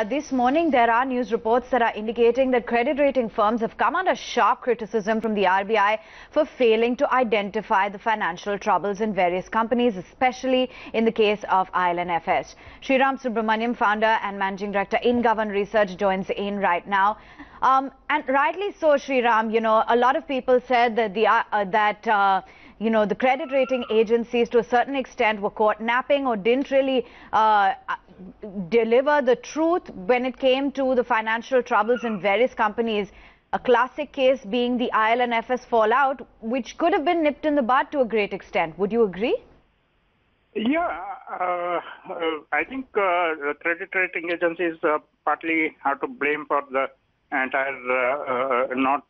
This morning, there are news reports that are indicating that credit rating firms have come under sharp criticism from the RBI for failing to identify the financial troubles in various companies, especially in the case of IL&FS. Shriram Subramanian, founder and managing director, InGovern Research, joins in right now. And rightly so, Shriram, a lot of people said that the credit rating agencies to a certain extent were caught napping or didn't really deliver the truth when it came to the financial troubles in various companies. A classic case being the IL&FS fallout, which could have been nipped in the bud to a great extent. Would you agree? Yeah, I think the credit rating agencies partly are to blame for the entire not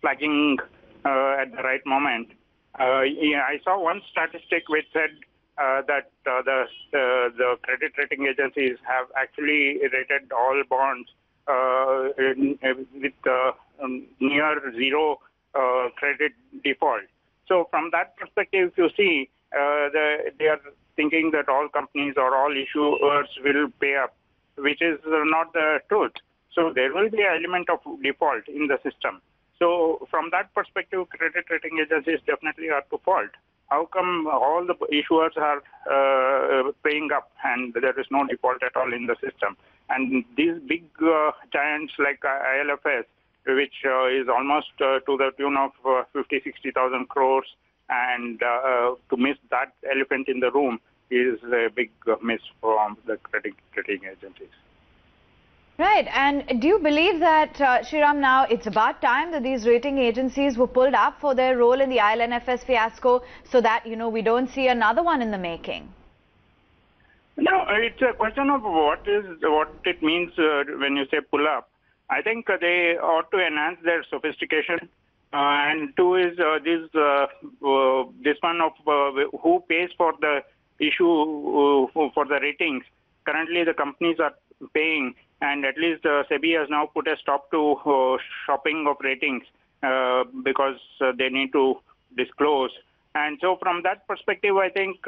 flagging at the right moment. I saw one statistic which said that the credit rating agencies have actually rated all bonds with near zero credit default. So from that perspective, you see, they are thinking that all companies or all issuers will pay up, which is not the truth. So there will be an element of default in the system. So from that perspective, credit rating agencies definitely are to fault. How come all the issuers are paying up and there is no default at all in the system? And these big giants like IL&FS, which is almost to the tune of 50,000-60,000 crores, and to miss that elephant in the room is a big miss from the credit rating agencies. Right. And do you believe that, Shriram, now it's about time that these rating agencies were pulled up for their role in the IL&FS fiasco so that, we don't see another one in the making? No, it's a question of what it means when you say pull up. I think they ought to enhance their sophistication. And two is this one of who pays for the issue for the ratings. Currently, the companies are paying. And at least SEBI has now put a stop to shopping of ratings because they need to disclose. And so from that perspective, I think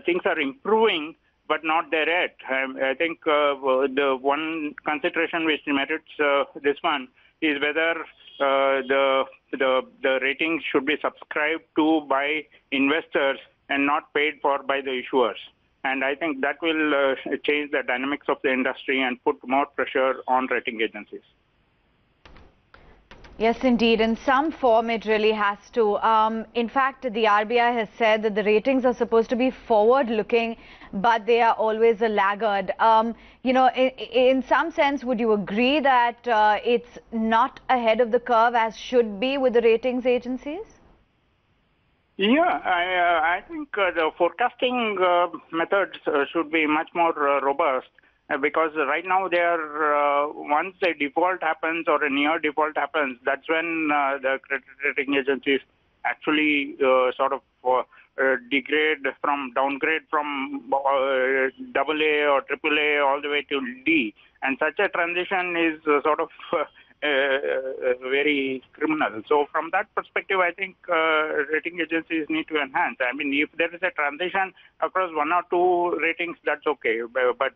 things are improving, but not there yet. I think the one consideration which merits this one is whether the ratings should be subscribed to by investors and not paid for by the issuers. And I think that will change the dynamics of the industry and put more pressure on rating agencies. Yes, indeed. In some form, it really has to. In fact, the RBI has said that the ratings are supposed to be forward-looking, but they are always a laggard. In some sense, would you agree that it's not ahead of the curve as should be with the ratings agencies? Yeah, I think the forecasting methods should be much more robust because right now they are once a default happens or a near default happens, that's when the credit rating agencies actually sort of downgrade from AA or AAA all the way to D, and such a transition is sort of very criminal. So from that perspective, I think rating agencies need to enhance. I mean, if there is a transition across one or two ratings, that's okay. But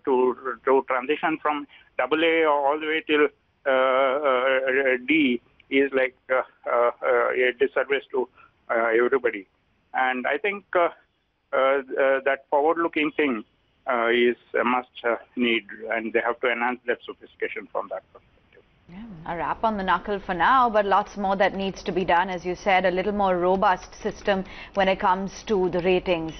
to transition from AA all the way till D is like a disservice to everybody. And I think that forward-looking thing is a must need, and they have to enhance that sophistication from that perspective. Yeah, a wrap on the knuckle for now, but lots more that needs to be done. As you said, a little more robust system when it comes to the ratings.